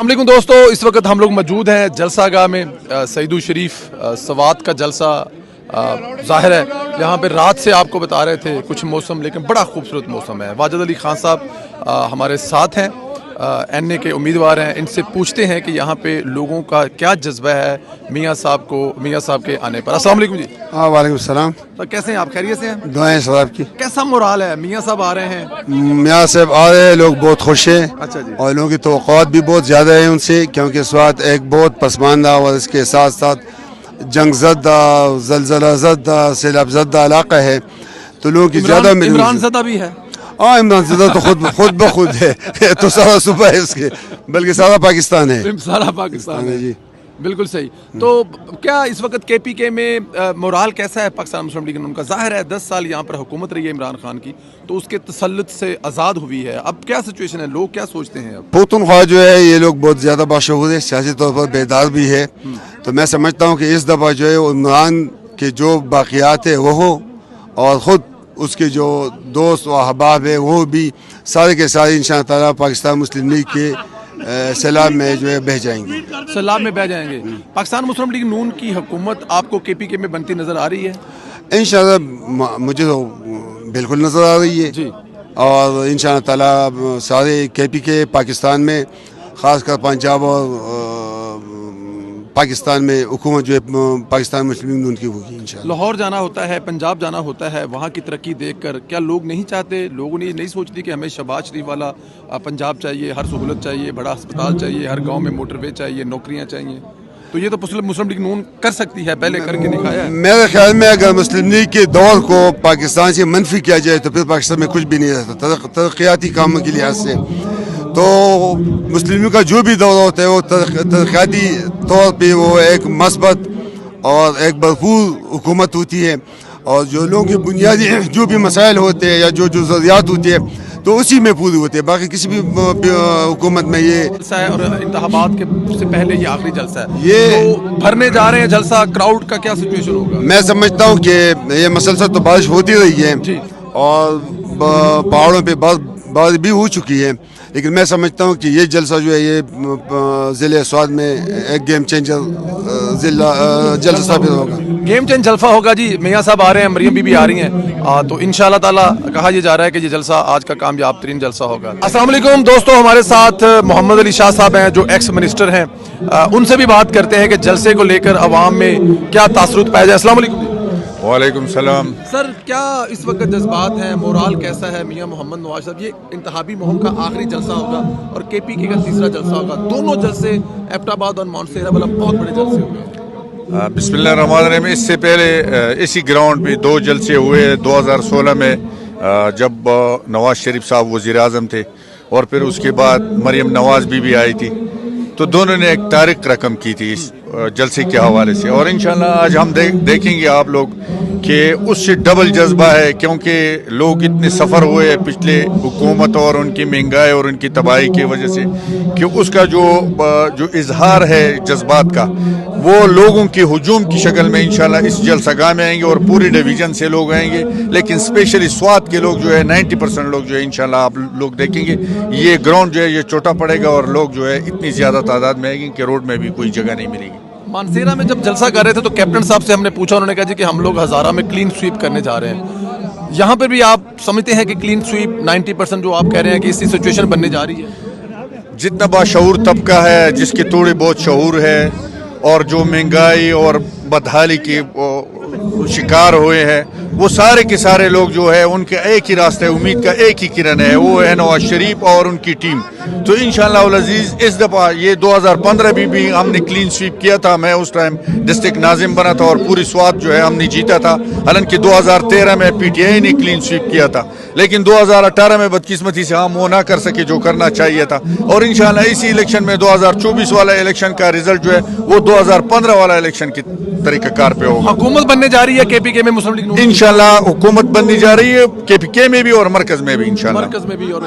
अस्सलामुअलैकुम दोस्तों, इस वक्त हम लोग मौजूद हैं जलसागाह में। सईदुल शरीफ सवात का जलसा ज़ाहिर है। यहाँ पे रात से आपको बता रहे थे कुछ मौसम, लेकिन बड़ा खूबसूरत मौसम है। वाजिद अली खान साहब हमारे साथ हैं, NA के उम्मीदवार हैं। इनसे पूछते हैं कि यहाँ पे लोगों का क्या जज्बा है मियाँ साहब के आने पर। अस्सलाम वालेकुम जी। हाँ, वालेकुम सलाम। तो कैसे हैं आप? खैरियत से हैं? दुआएं साहब की। कैसा मोराल है? मियाँ साहब आ रहे हैं। मियाँ साहब आ रहे हैं, लोग बहुत खुश हैं। अच्छा जी। और लोगों की तवक्कुआत भी बहुत ज़्यादा है उनसे, क्योंकि इस वक्त एक बहुत पसमानदा और इसके साथ साथ जंग ज़दा, जलजला ज़दा, सैलाब ज़दा इलाका है, तो लोगों की ज़्यादा इमरान ज़दा भी है। हाँ, इमरान ज़दा तो खुद ब खुद है तो सारा सूबा है इसके, बल्कि सारा पाकिस्तान है। सारा पाकिस्तान है जी। बिल्कुल सही। तो क्या इस वक्त KPK में मोराल कैसा है पाकिस्तान मुस्लिम लीग? उनका ज़ाहिर है 10 साल यहाँ पर हुकूमत रही है इमरान खान की, तो उसके तसल्लुत से आज़ाद हुई है। अब क्या सिचुएशन है? लोग क्या सोचते हैं? अब पख्तूनख्वा जो है, ये लोग बहुत ज़्यादा बाशऊर है, सियासी तौर पर बेदार भी है। तो मैं समझता हूँ कि इस दफ़ा जो है इमरान के जो बाक़ियात है वो हो, और ख़ुद उसके जो दोस्त व अहबाब है वो भी सारे के सारे इंशाअल्लाह ताला पाकिस्तान मुस्लिम लीग के सैलाब में जो है बह जाएंगे। सैलाब में बह जाएंगे। पाकिस्तान मुस्लिम लीग नून की हुकूमत आपको KPK में बनती नज़र आ रही है? इंशाअल्लाह मुझे तो बिल्कुल नज़र आ रही है जी। और इंशाअल्लाह ताला सारे KPK पाकिस्तान में, ख़ासकर पंजाब और पाकिस्तान में हुकूमत जो है पाकिस्तान मुस्लिम लीग नून की होगी इंशाअल्लाह। लाहौर जाना होता है, पंजाब जाना होता है, वहाँ की तरक्की देखकर क्या लोग नहीं चाहते? लोगों ने नहीं सोचती कि हमें शहबाज शरीफ वाला पंजाब चाहिए, हर सहूलत चाहिए, बड़ा अस्पताल चाहिए, हर गांव में मोटरवे चाहिए, नौकरियां चाहिए? तो ये तो मुस्लिम लीग नून कर सकती है, पहले करके दिखाया है। मेरे ख्याल में अगर मुस्लिम लीग के दौर को पाकिस्तान से मनफी किया जाए तो फिर पाकिस्तान में कुछ भी नहीं रहता तरक्याती कामों के लिहाज से। तो मुस्लिमों का जो भी दौर होता है वो तरक्याती तौर पे वो एक मस्बत और एक भरपूर हुकूमत होती है, और जो लोगों के बुनियादी जो भी मसाइल होते हैं या जो ज़रूरियात होती है तो उसी में पूरी होती है। बाकी किसी भी हुकूमत में ये जलसा है, और इंतखाबात के से पहले ये आखिरी जलसा है। ये तो भरने जा रहे हैं जलसा, क्राउड का क्या सिचुएशन होगा? मैं समझता हूँ कि ये मसलसल तो बारिश होती रही है जी। और पहाड़ों पे बारिश भी हो चुकी है, लेकिन मैं समझता हूँ कि ये जलसा जो है ये ज़िले स्वाद में एक गेम चेंजर जलसा साबित होगा। गेम चेंज जलसा होगा जी। मियाँ साहब आ रहे हैं, मरियम बीबी आ रही हैं, तो इंशाल्लाह ताला कहा यह जा रहा है कि ये जलसा आज का कामयाब तरीन जलसा होगा। अस्सलाम वालेकुम दोस्तों, हमारे साथ मोहम्मद अली शाह साहब हैं जो एक्स मिनिस्टर हैं। उनसे भी बात करते हैं कि जलसे को लेकर अवाम में क्या तासुरुत पाया जाए। अस्सलाम वालेकुम। वालेकुम सलाम। सर, क्या इस वक्त जज्बात हैं, मोराल कैसा है? मियाँ मोहम्मद नवाज साहब, ये इंतखाबी मुहिम का आखिरी जलसा होगा और KPK का तीसरा जलसा होगा। दोनों जलसे एबटाबाद और माउंट वाला बहुत बड़े जलसे हुए। बिस्मिल्लाहिर्रहमानिर्रहीम। इससे पहले इसी ग्राउंड पे 2 जलसे हुए 2016 में, जब नवाज शरीफ साहब वज़ीर आज़म थे, और फिर उसके बाद मरियम नवाज भी आई थी। तो दोनों ने एक तारीख रकम की थी इस जलसे के हवाले से, और इंशाल्लाह आज हम देखेंगे आप लोग कि उससे डबल जज्बा है, क्योंकि लोग इतने सफ़र हुए पिछले हुकूमत और उनकी महंगाई और उनकी तबाही की वजह से, कि उसका जो इजहार है जज्बात का, वो लोगों के हुजूम की शक्ल में इंशाल्लाह इस जलसागाह में आएंगे, और पूरे डिवीज़न से लोग आएंगे। लेकिन स्पेशली स्वात के लोग जो है 90% लोग जो है इंशाल्लाह आप लोग देखेंगे ये ग्राउंड जो है ये छोटा पड़ेगा, और लोग जो है इतनी ज़्यादा तादाद में आएंगे कि रोड में भी कोई जगह नहीं मिलेगी। मानसेरा में जब जलसा कर रहे थे तो कैप्टन साहब से हमने पूछा, उन्होंने कहा जी कि हम लोग हज़ारा में क्लीन स्वीप करने जा रहे हैं। यहाँ पर भी आप समझते हैं कि क्लीन स्वीप 90% जो आप कह रहे हैं कि इसी सिचुएशन बनने जा रही है? जितना बाशऊर तबका है, जिसके थोड़े बहुत शऊर है, और जो महंगाई और बदहाली के शिकार हुए हैं, वो सारे के सारे लोग जो है उनके एक ही रास्ते, उम्मीद का एक ही किरण है, वो है नवाज शरीफ और उनकी टीम। तो इंशाअल्लाह उल अज़ीज़ इस दफ़ा ये 2015 भी हमने क्लीन स्वीप किया था। मैं उस टाइम डिस्ट्रिक्ट नाजिम बना था और पूरी स्वात जो है हमने जीता था। हालांकि 2013 में PTI ने क्लीन स्वीप किया था, लेकिन 2018 में बदकिस्मती से हम वो ना कर सके जो करना चाहिए था। और इंशाअल्लाह इसी इलेक्शन में 2024 वाला इलेक्शन का रिजल्ट जो है वो 2015 वाला इलेक्शन की तरीक़ाकार पे होगा। हुकूमत बनने जा रही है KPK में मुस्लिम लीग इंशाअल्लाह हुकूमत बननी जा रही है, KPK में भी और मरकज में भी इंशाअल्लाह। मरकज में भी। और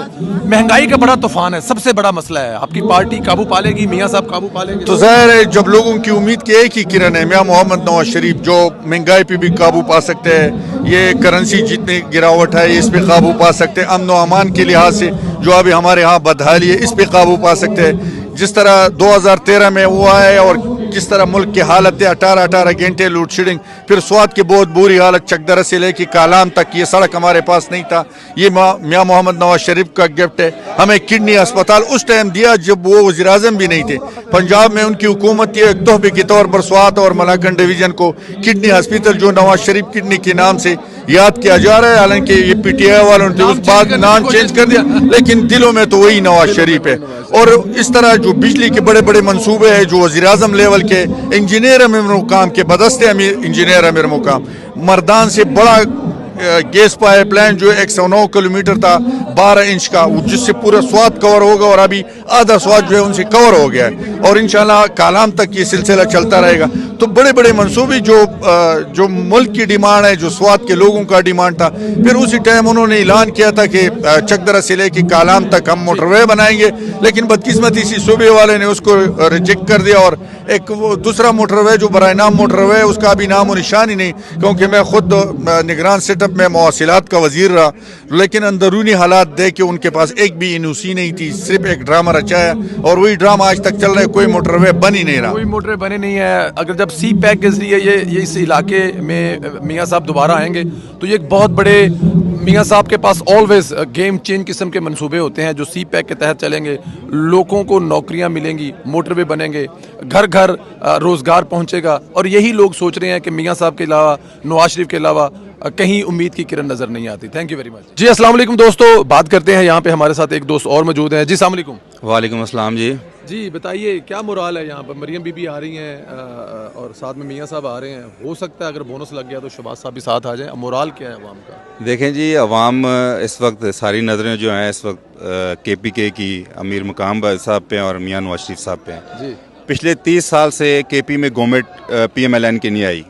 महंगाई का बड़ा तूफान है, सबसे बड़ा मसला है। आपकी पार्टी काबू पालेगी? मियाँ साहब काबू पालेंगे? तो जाहिर है जब लोगों की उम्मीद की एक ही किरण है मियाँ मोहम्मद नवाज शरीफ, जो महंगाई पे भी काबू पा सकते हैं, ये करेंसी जितनी गिरावट है इस पे काबू पा सकते हैं, अमन व अमान के लिहाज से जो अभी हमारे यहाँ बदहाली है इस पे काबू पा सकते हैं। जिस तरह 2013 में वो आए और किस तरह मुल्क की हालत है, 18 घंटे लोड शेडिंग, फिर स्वात की बहुत बुरी हालत, चकदरा से लेकर कालाम तक ये सड़क हमारे पास नहीं था। ये मियाँ मोहम्मद नवाज शरीफ का गिफ्ट है। हमें किडनी अस्पताल उस टाइम दिया जब वो वज़ीर आज़म भी नहीं थे। पंजाब में उनकी हुकूमत थी, एक तोहफे के तौर पर स्वात और मलाकन डिवीजन को किडनी हॉस्पिटल जो नवाज शरीफ किडनी के नाम से याद किया जा रहा है, हालांकि ये पीटीआई वालों ने उस बाद नाम चेंज कर दिया, लेकिन दिलों में तो वही नवाज शरीफ है। और इस तरह जो बिजली के बड़े बड़े मंसूबे हैं, जो वज़ीर आज़म लेवल के इंजीनियर अमीर मुकाम के बदस्ते इंजीनियर अमीर मुकाम, मर्दान से बड़ा गैस पाइपलाइन जो 109 किलोमीटर था 12 इंच का, जिससे पूरा स्वाद कवर होगा, और अभी आधा स्वाद जो है उनसे कवर हो गया है, और इंशाल्लाह कालाम तक ये सिलसिला चलता रहेगा। तो बड़े बड़े मंसूबे जो मुल्क की डिमांड है, जो स्वाद के लोगों का डिमांड था, फिर उसी टाइम उन्होंने ऐलान किया था कि चकदरा से लेकर कालाम तक हम मोटरवे बनाएंगे, लेकिन बदकिस्मती से सूबे वाले ने उसको रिजेक्ट कर दिया, और एक वो दूसरा मोटरवे जो बराए नाम मोटरवे है उसका अभी नामो निशान ही नहीं, क्योंकि मैं खुद निगरान सेटअप में मवासिलात का वजीर रहा, लेकिन अंदरूनी हालात देख के उनके पास एक भी एनओसी नहीं थी, सिर्फ एक ड्रामा रचाया, और वही ड्रामा आज तक चल रहा है, कोई मोटरवे बन ही नहीं रहा। कोई मोटरवे बने नहीं है। अगर जब सी पैक के जरिए ये इस इलाके में मियाँ साहब दोबारा आएंगे तो ये एक बहुत बड़े, मियाँ साहब के पास ऑलवेज गेम चेंज किस्म के मंसूबे होते हैं जो सी पैक के तहत चलेंगे। लोगों को नौकरियां मिलेंगी, मोटरवे बनेंगे, घर घर रोजगार पहुंचेगा, और यही लोग सोच रहे हैं कि मियाँ साहब के अलावा, नवाज शरीफ के अलावा कहीं उम्मीद की किरण नजर नहीं आती। थैंक यू वेरी मच जी। अस्सलाम वालेकुम दोस्तों, बात करते हैं, यहाँ पे हमारे साथ एक दोस्त और मौजूद हैं जी। अस्सलाम वालेकुम। वालेकुम अस्सलाम जी। जी बताइए क्या मोराल है यहाँ पर? मरियम बीबी आ रही हैं और साथ में मियाँ साहब आ रहे हैं, हो सकता है अगर बोनस लग गया तो शहबाज साहब भी साथ आ जाएं। मोराल क्या है अवाम का? देखें जी, अवाम इस वक्त सारी नज़रें जो हैं इस वक्त KPK की अमीर मुकाम साहब पे और मियाँ नवाज शरीफ साहब पे हैं जी। पिछले 30 साल से KP में गवर्नमेंट PMLN की नहीं आई,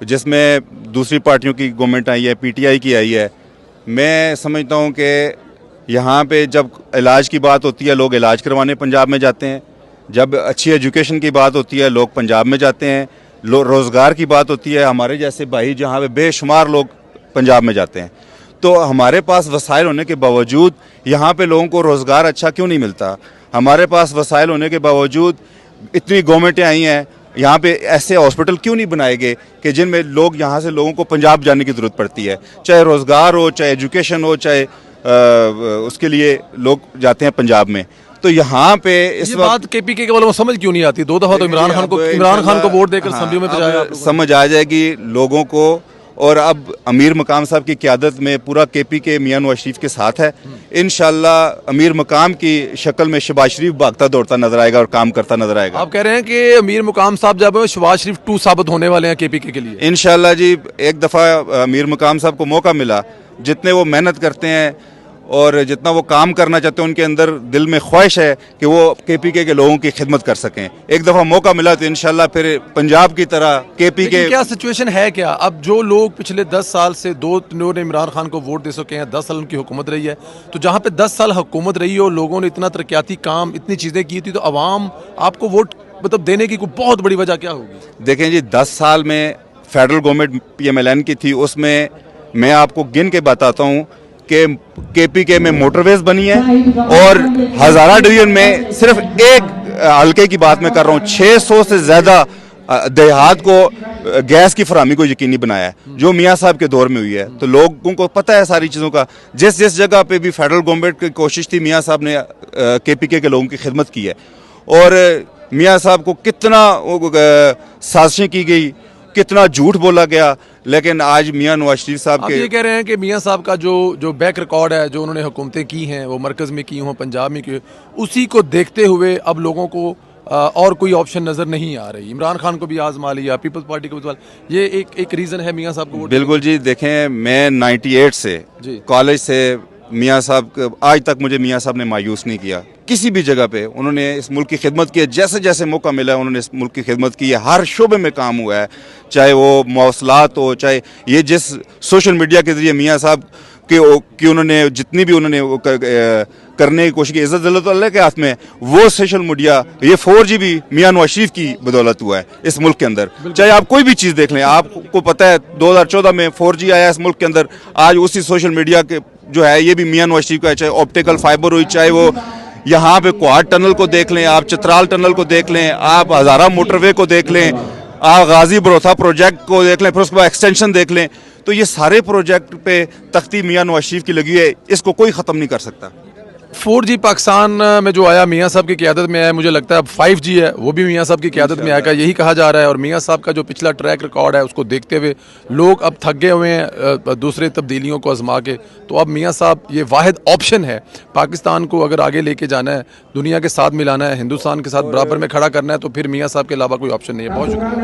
जिसमें दूसरी पार्टियों की गवर्नमेंट आई है, PTI की आई है। मैं समझता हूँ कि यहाँ पे जब इलाज की बात होती है लोग इलाज करवाने पंजाब में जाते हैं, जब अच्छी एजुकेशन की बात होती है लोग पंजाब में जाते हैं, रोज़गार की बात होती है हमारे जैसे भाई जहाँ पे बेशुमार लोग पंजाब में जाते हैं। तो हमारे पास वसाइल होने के बावजूद यहाँ पे लोगों को रोज़गार अच्छा क्यों नहीं मिलता? हमारे पास वसाइल होने के बावजूद इतनी गवर्नमेंटें आई हैं, यहाँ पे ऐसे हॉस्पिटल क्यों नहीं बनाए गए कि जिनमें लोग यहाँ से लोगों को पंजाब जाने की ज़रूरत पड़ती है, चाहे रोज़गार हो, चाहे एजुकेशन हो, चाहे उसके लिए लोग जाते हैं पंजाब में। तो यहाँ पे इस ये वक्त बात KPK के वालों को समझ क्यों नहीं आती? 2 दफा तो इमरान खान को वोट देकर असेंबली में भेजाया आप लोगों ने। समझ आ जाएगी लोगों को। और अब अमीर मकाम साहब की क़यादत में पूरा KPK मियाँ नवाज शरीफ के साथ है। इंशाल्लाह अमीर मकाम की शक्ल में शहबाज शरीफ भागता दौड़ता नजर आएगा और काम करता नजर आएगा। आप कह रहे हैं कि अमीर मुकाम साहब जब शहबाज शरीफ 2 साबित होने वाले हैं KPK के लिए? इंशाल्लाह जी, एक दफ़ा अमीर मकाम साहब को मौका मिला, जितने वो मेहनत करते हैं और जितना वो काम करना चाहते हैं, उनके अंदर दिल में ख्वाहिश है कि वो KPK के लोगों की खिदमत कर सकें। एक दफ़ा मौका मिला तो इंशाल्लाह फिर पंजाब की तरह KPK। क्या सिचुएशन है क्या अब? जो लोग पिछले 10 साल से 2 ने इमरान खान को वोट दे सके हैं, 10 साल उनकी हुकूमत रही है, तो जहाँ पे 10 साल हुकूमत रही हो, लोगों ने इतना तरक्याती काम, इतनी चीज़ें की थी, तो अवाम आपको वोट मतलब देने की कोई बहुत बड़ी वजह क्या होगी? देखें जी, 10 साल में फेडरल गवर्नमेंट PMLN की थी, उसमें मैं आपको गिन के बताता हूँ कि KPK में मोटरवेज बनी है, और हज़ारा डिवीजन में सिर्फ एक हल्के की बात मैं कर रहा हूँ, 600 से ज़्यादा देहात को गैस की फराहमी को यकीनी बनाया है, जो मियाँ साहब के दौर में हुई है। तो लोगों को पता है सारी चीज़ों का। जिस जिस जगह पे भी फेडरल गवर्नमेंट की कोशिश थी, मियाँ साहब ने KPK के लोगों की खिदमत की है। और मियाँ साहब को कितना साजिशें की गई, कितना झूठ बोला गया, लेकिन आज मियाँ नवाज शरीफ साहब आप के ये कह रहे हैं कि मियाँ साहब का जो बैक रिकॉर्ड है, जो उन्होंने हुकूमतें की हैं, वो मरकज़ में की हों, पंजाब में की हो, उसी को देखते हुए अब लोगों को और कोई ऑप्शन नज़र नहीं आ रही? इमरान खान को भी आजमा लिया, पीपल्स पार्टी को भी, ये एक रीज़न है मियाँ साहब को वोट? बिल्कुल जी। देखें, मैं 98 से कॉलेज से मियाँ साहब, आज तक मुझे मियाँ साहब ने मायूस नहीं किया किसी भी जगह पे। उन्होंने इस मुल्क की खिदमत की है, जैसे जैसे मौका मिला है उन्होंने इस मुल्क की खिदमत की है, हर शोबे में काम हुआ है, चाहे वो मौसलात हो, चाहे ये जिस सोशल मीडिया के जरिए मियाँ साहब कि उन्होंने जितनी भी उन्होंने करने की कोशिश की, इज़्ज़त ज़िल्लत अल्लाह के हाथ में, वो सोशल मीडिया, ये 4G भी मियाँ नवाज शरीफ की बदौलत हुआ है इस मुल्क के अंदर। चाहे आप कोई भी चीज़ देख लें, आपको पता है 2014 में 4G आया इस मुल्क के अंदर। आज उसी सोशल मीडिया के जो है ये भी मियाँ नवाज शरीफ का है, चाहे ऑप्टिकल फाइबर हुई, चाहे वो यहाँ पे क्वाड टनल को देख लें, आप चित्राल टनल को देख लें, आप हज़ारा मोटरवे को देख लें, आप गाजी बरोथा प्रोजेक्ट को देख लें, फिर उसके बाद एक्सटेंशन देख लें, तो ये सारे प्रोजेक्ट पे तख्ती मियां नवाज शरीफ की लगी है, इसको कोई ख़त्म नहीं कर सकता। 4G पाकिस्तान में जो आया मियाँ साहब की क़यादत में आया, मुझे लगता है अब 5G है वो भी मियाँ साहब की क़यादत में आएगा, यही कहा जा रहा है। और मियाँ साहब का जो पिछला ट्रैक रिकॉर्ड है उसको देखते हुए लोग अब थक गए हुए हैं दूसरे तब्दीलियों को आजमा के। तो अब मियाँ साहब ये वाहिद ऑप्शन है, पाकिस्तान को अगर आगे लेके जाना है, दुनिया के साथ मिलाना है, हिंदुस्तान के साथ बराबर में खड़ा करना है, तो फिर मियाँ साहब के अलावा कोई ऑप्शन नहीं है। बहुत शुक्रिया।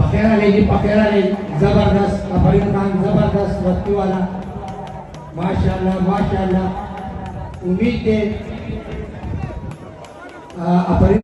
पखेरा ले जी, पखेरा ले, जबरदस्त अफरीन खान, जबरदस्त वक्ती वाला, माशाल्लाह माशाल्लाह। उम्मीद है अफरीन